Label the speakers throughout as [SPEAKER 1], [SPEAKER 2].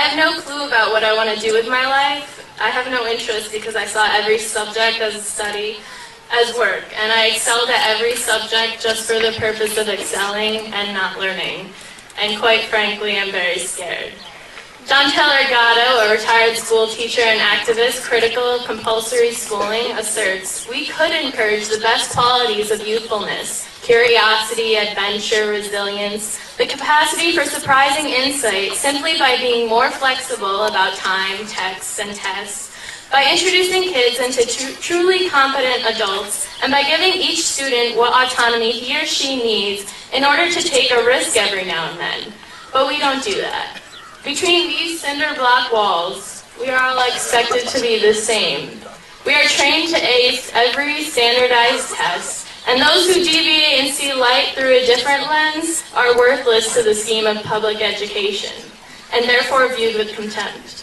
[SPEAKER 1] have no clue about what I want to do with my life. I have no interest because I saw every subject as a study, as work, and I excelled at every subject just for the purpose of excelling and not learning. And quite frankly, I'm very scared. John Taylor Gatto, a retired school teacher and activist critical of compulsory schooling, asserts, "We could encourage the best qualities of youthfulness, curiosity, adventure, resilience, the capacity for surprising insight simply by being more flexible about time, texts, and tests, by introducing kids into truly competent adults, and by giving each student what autonomy he or she needs in order to take a risk every now and then." But we don't do that. Between these cinder block walls, we are all expected to be the same. We are trained to ace every standardized test, and those who deviate and see light through a different lens are worthless to the scheme of public education, and therefore viewed with contempt.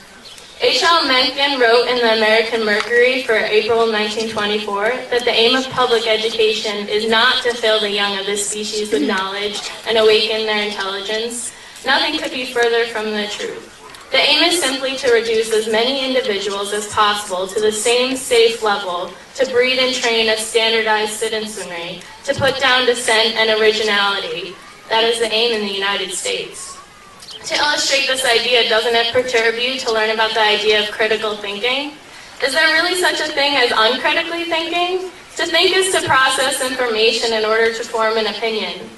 [SPEAKER 1] H.L. Mencken wrote in the American Mercury for April 1924 that the aim of public education is not to fill the young of this species with knowledge and awaken their intelligence. Nothing could be further from the truth. The aim is simply to reduce as many individuals as possible to the same safe level, to breed and train a standardized citizenry, to put down dissent and originality. That is the aim in the United States. To illustrate this idea, doesn't it perturb you to learn about the idea of critical thinking? Is there really such a thing as uncritically thinking? To think is to process information in order to form an opinion.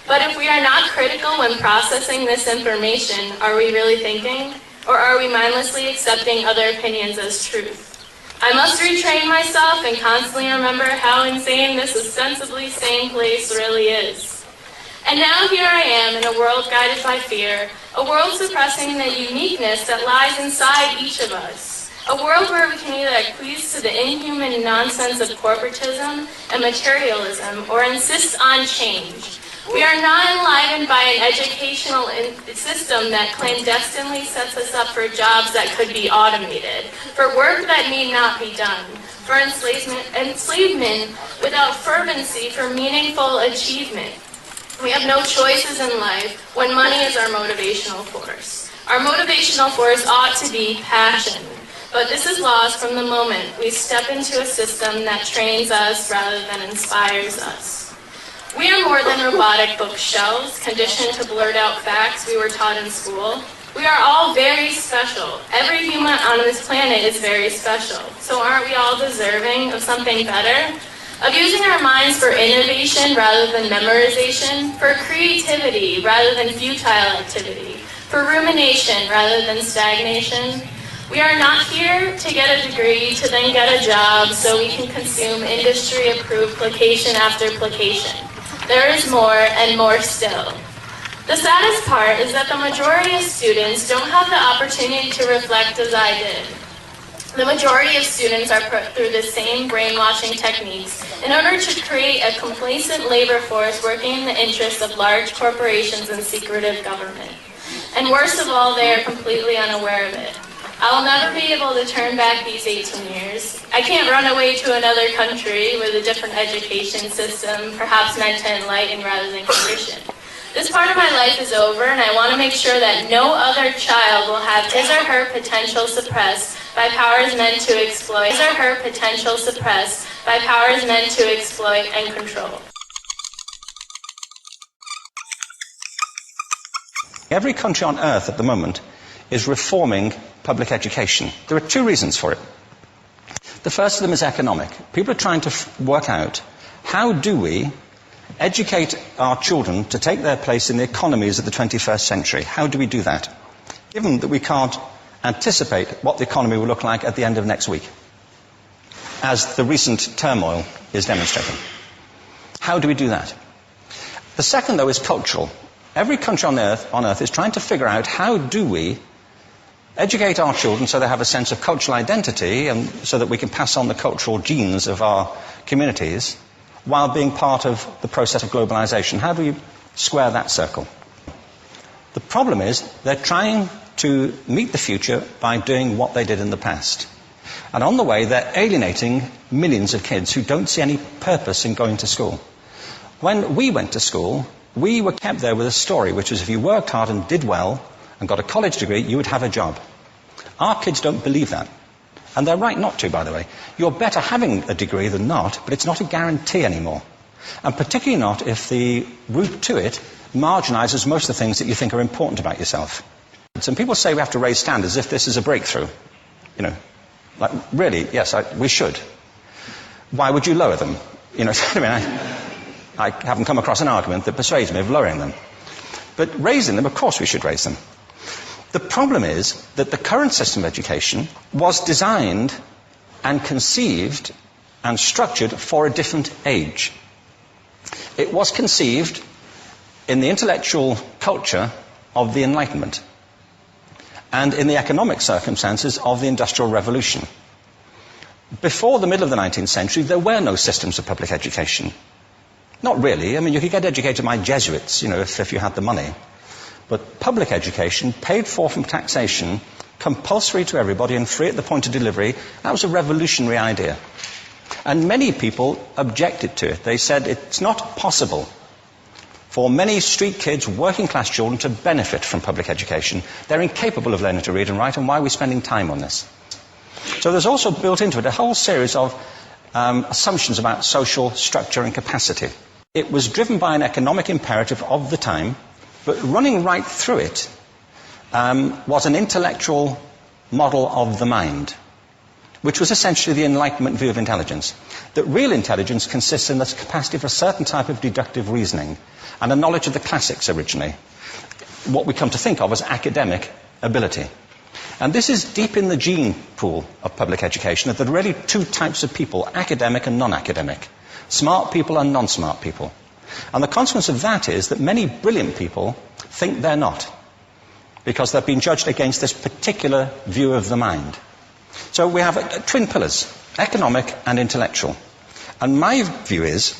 [SPEAKER 1] But if we are not critical when processing this information, are we really thinking? Or are we mindlessly accepting other opinions as truth? I must retrain myself and constantly remember how insane this ostensibly sane place really is. And now here I am in a world guided by fear, a world suppressing the uniqueness that lies inside each of us. A world where we can either acquiesce to the inhuman nonsense of corporatism and materialism or insist on change. We are not enlivened by an educational system that clandestinely sets us up for jobs that could be automated, for work that need not be done, for enslavement without fervency for meaningful achievement. We have no choices in life when money is our motivational force. Our motivational force ought to be passion, but this is lost from the moment we step into a system that trains us rather than inspires us. We are more than robotic bookshelves, conditioned to blurt out facts we were taught in school. We are all very special. Every human on this planet is very special. So aren't we all deserving of something better? Of using our minds for innovation rather than memorization, for creativity rather than futile activity, for rumination rather than stagnation? We are not here to get a degree to then get a job so we can consume industry-approved placation after placation. There is more and more still. The saddest part is that the majority of students don't have the opportunity to reflect as I did. The majority of students are put through the same brainwashing techniques in order to create a complacent labor force working in the interests of large corporations and secretive government. And worst of all, they are completely unaware of it. I will never be able to turn back these 18 years. I can't run away to another country with a different education system, perhaps meant to enlighten rather than condition. This part of my life is over, and I want to make sure that no other child will have his or her potential suppressed by powers meant to exploit, his or her potential suppressed by powers meant to exploit and control.
[SPEAKER 2] Every country on earth at the moment is reforming public education. There are two reasons for it. The first of them is economic. People are trying to work out, how do we educate our children to take their place in the economies of the 21st century? How do we do that, given that we can't anticipate what the economy will look like at the end of next week, as the recent turmoil is demonstrating? How do we do that? The second, though, is cultural. Every country on earth is trying to figure out, how do we educate our children so they have a sense of cultural identity and so that we can pass on the cultural genes of our communities while being part of the process of globalization. How do you square that circle? The problem is they're trying to meet the future by doing what they did in the past. And on the way, they're alienating millions of kids who don't see any purpose in going to school. When we went to school, we were kept there with a story, which was if you worked hard and did well and got a college degree, you would have a job. Our kids don't believe that. And they're right not to, by the way. You're better having a degree than not, but it's not a guarantee anymore. And particularly not if the route to it marginalizes most of the things that you think are important about yourself. Some people say we have to raise standards as if this is a breakthrough. You know, like, really, yes, we should. Why would you lower them? You know, I mean, I haven't come across an argument that persuades me of lowering them. But raising them, of course we should raise them. The problem is that the current system of education was designed and conceived and structured for a different age. It was conceived in the intellectual culture of the Enlightenment and in the economic circumstances of the Industrial Revolution. Before the middle of the 19th century, there were no systems of public education. Not really. I mean, you could get educated by Jesuits, you know, if you had the money. But public education, paid for from taxation, compulsory to everybody and free at the point of delivery, that was a revolutionary idea. And many people objected to it. They said it's not possible for many street kids, working class children, to benefit from public education. They're incapable of learning to read and write, and why are we spending time on this? So there's also built into it a whole series of assumptions about social structure and capacity. It was driven by an economic imperative of the time, but running right through it was an intellectual model of the mind, which was essentially the Enlightenment view of intelligence. That real intelligence consists in the capacity for a certain type of deductive reasoning and a knowledge of the classics originally, what we come to think of as academic ability. And this is deep in the gene pool of public education, that there are really two types of people, academic and non-academic, smart people and non-smart people. And the consequence of that is that many brilliant people think they're not, because they've been judged against this particular view of the mind. So we have twin pillars, economic and intellectual. And my view is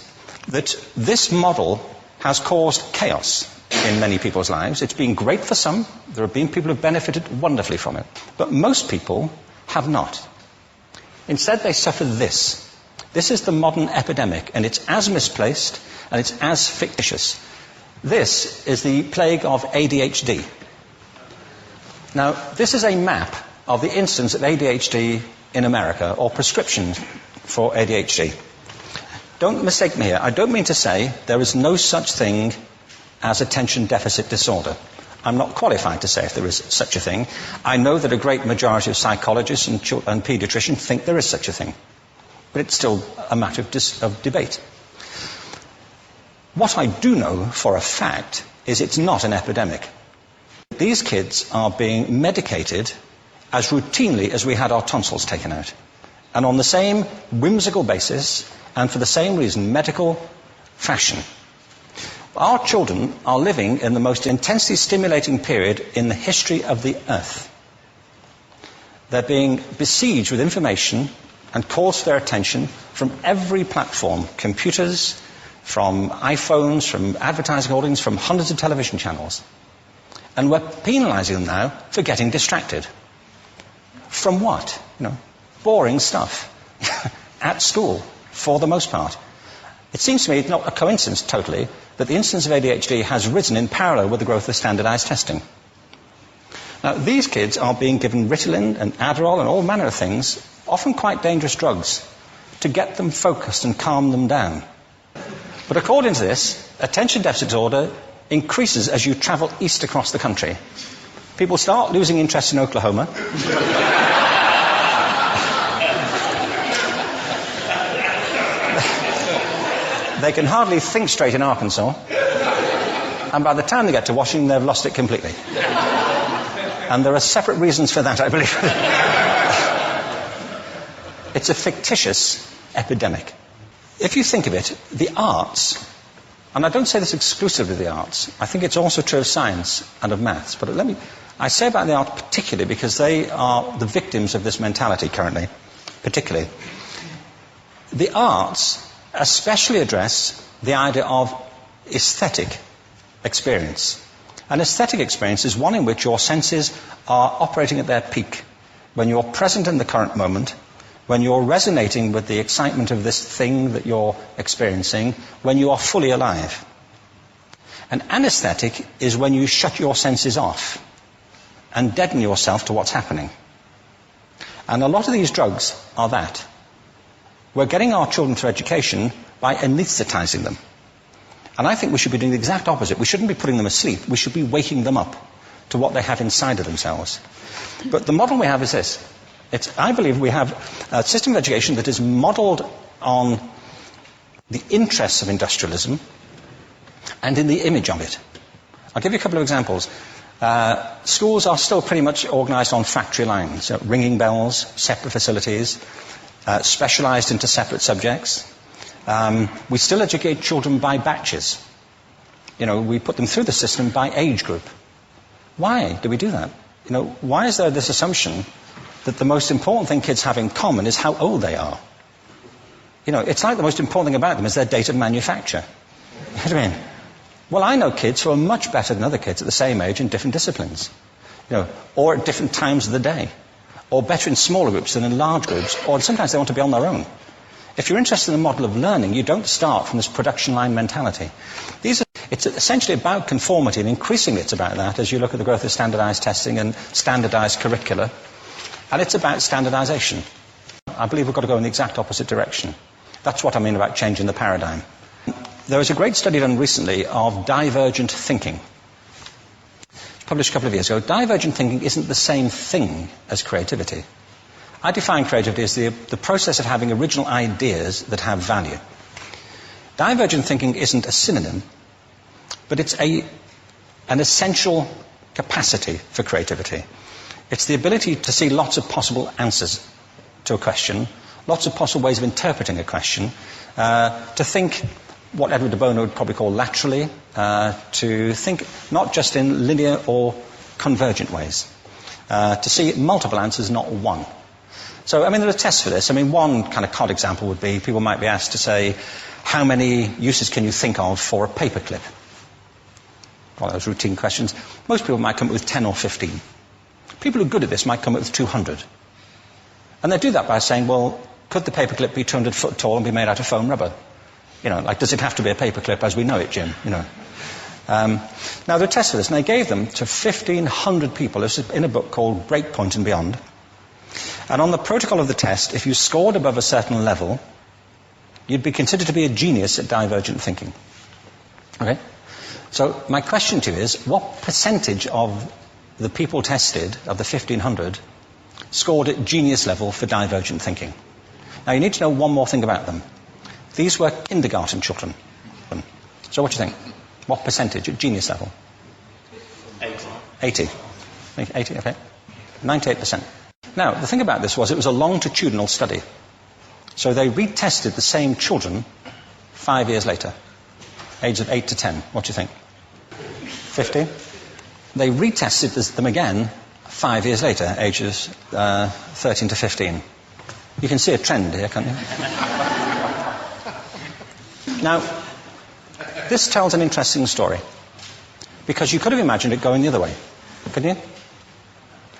[SPEAKER 2] that this model has caused chaos in many people's lives. It's been great for some. There have been people who have benefited wonderfully from it. But most people have not. Instead, they suffer this. This is the modern epidemic, and it's as misplaced and it's as fictitious. This is the plague of ADHD. Now, this is a map of the incidence of ADHD in America, or prescriptions for ADHD. Don't mistake me here. I don't mean to say there is no such thing as attention deficit disorder. I'm not qualified to say if there is such a thing. I know that a great majority of psychologists and paediatricians think there is such a thing. But it's still a matter of debate. What I do know for a fact is it's not an epidemic. These kids are being medicated as routinely as we had our tonsils taken out. And on the same whimsical basis, and for the same reason, medical fashion. Our children are living in the most intensely stimulating period in the history of the earth. They're being besieged with information and calls for their attention from every platform, computers, from iPhones, from advertising holdings, from hundreds of television channels. And we're penalizing them now for getting distracted. From what? You know, boring stuff. At school, for the most part. It seems to me not a coincidence totally that the incidence of ADHD has risen in parallel with the growth of standardized testing. Now, these kids are being given Ritalin and Adderall and all manner of things, often quite dangerous drugs, to get them focused and calm them down. But according to this, attention deficit disorder increases as you travel east across the country. People start losing interest in Oklahoma. They can hardly think straight in Arkansas. And by the time they get to Washington, they've lost it completely. And there are separate reasons for that, I believe. It's a fictitious epidemic. If you think of it, the arts, and I don't say this exclusively of the arts, I think it's also true of science and of maths, but I say about the arts particularly because they are the victims of this mentality currently, particularly. The arts especially address the idea of aesthetic experience. An aesthetic experience is one in which your senses are operating at their peak, when you're present in the current moment, when you're resonating with the excitement of this thing that you're experiencing, when you are fully alive. An anesthetic is when you shut your senses off. and deaden yourself to what's happening. And a lot of these drugs are that. We're getting our children through education by anaesthetizing them. And I think we should be doing the exact opposite. We shouldn't be putting them asleep. We should be waking them up to what they have inside of themselves. But the model we have is this. I believe we have a system of education that is modeled on the interests of industrialism and in the image of it. I'll give you a couple of examples. Schools are still pretty much organized on factory lines, ringing bells, separate facilities, specialized into separate subjects. We still educate children by batches. We put them through the system by age group. Why do we do that? Why is there this assumption that the most important thing kids have in common is how old they are? It's like the most important thing about them is their date of manufacture. You know what I mean? Well, I know kids who are much better than other kids at the same age in different disciplines, or at different times of the day, or better in smaller groups than in large groups, or sometimes they want to be on their own. If you're interested in the model of learning, you don't start from this production line mentality. It's essentially about conformity, and increasingly it's about that as you look at the growth of standardized testing and standardized curricula. And it's about standardization. I believe we've got to go in the exact opposite direction. That's what I mean about changing the paradigm. There was a great study done recently of divergent thinking. Published a couple of years ago. Divergent thinking isn't the same thing as creativity. I define creativity as the process of having original ideas that have value. Divergent thinking isn't a synonym, but it's an essential capacity for creativity. It's the ability to see lots of possible answers to a question, lots of possible ways of interpreting a question, to think what Edward de Bono would probably call laterally, to think not just in linear or convergent ways, to see multiple answers, not one. So, there are tests for this. One kind of cod example would be, people might be asked to say, how many uses can you think of for a paperclip? One of those routine questions. Most people might come up with 10 or 15. People who are good at this might come up with 200. And they do that by saying, well, could the paperclip be 200 foot tall and be made out of foam rubber? Does it have to be a paperclip as we know it, Jim? Now, there are tests for this, and they gave them to 1,500 people. This is in a book called Breakpoint and Beyond. And on the protocol of the test, if you scored above a certain level, you'd be considered to be a genius at divergent thinking. Okay? So my question to you is, what percentage of the people tested, of the 1,500, scored at genius level for divergent thinking? Now, you need to know one more thing about them. These were kindergarten children. So what do you think? What percentage at genius level? 80. 80, okay. 98%. Now, the thing about this was it was a longitudinal study. So they retested the same children 5 years later, ages of 8 to 10. What do you think? 50? They retested them again 5 years later, ages 13 to 15. You can see a trend here, can't you? Now, this tells an interesting story, because you could have imagined it going the other way, couldn't you?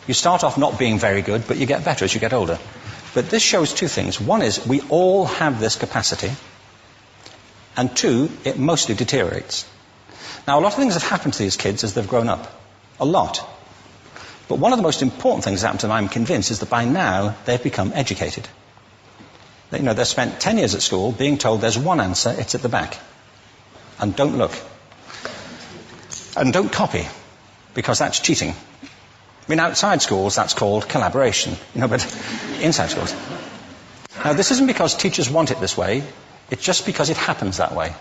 [SPEAKER 2] You start off not being very good, but you get better as you get older. But this shows two things. One is we all have this capacity, and two, it mostly deteriorates. Now, a lot of things have happened to these kids as they've grown up. A lot. But one of the most important things that happened to them, I'm convinced, is that by now they've become educated. They've spent 10 years at school being told there's one answer, it's at the back. And don't look. And don't copy, because that's cheating. Outside schools, that's called collaboration, but inside schools. Now, this isn't because teachers want it this way, it's just because it happens that way.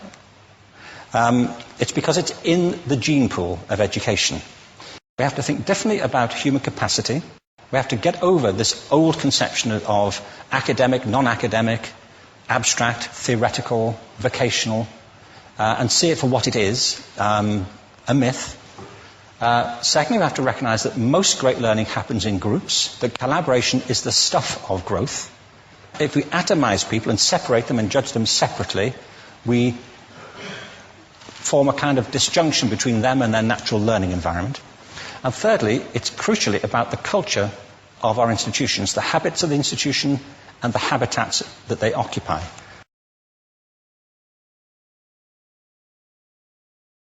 [SPEAKER 2] It's because it's in the gene pool of education. We have to think differently about human capacity. We have to get over this old conception of academic, non-academic, abstract, theoretical, vocational, and see it for what it is, a myth. Secondly, we have to recognize that most great learning happens in groups, that collaboration is the stuff of growth. If we atomize people and separate them and judge them separately, we form a kind of disjunction between them and their natural learning environment. And thirdly, it's crucially about the culture of our institutions, the habits of the institution and the habitats that they occupy.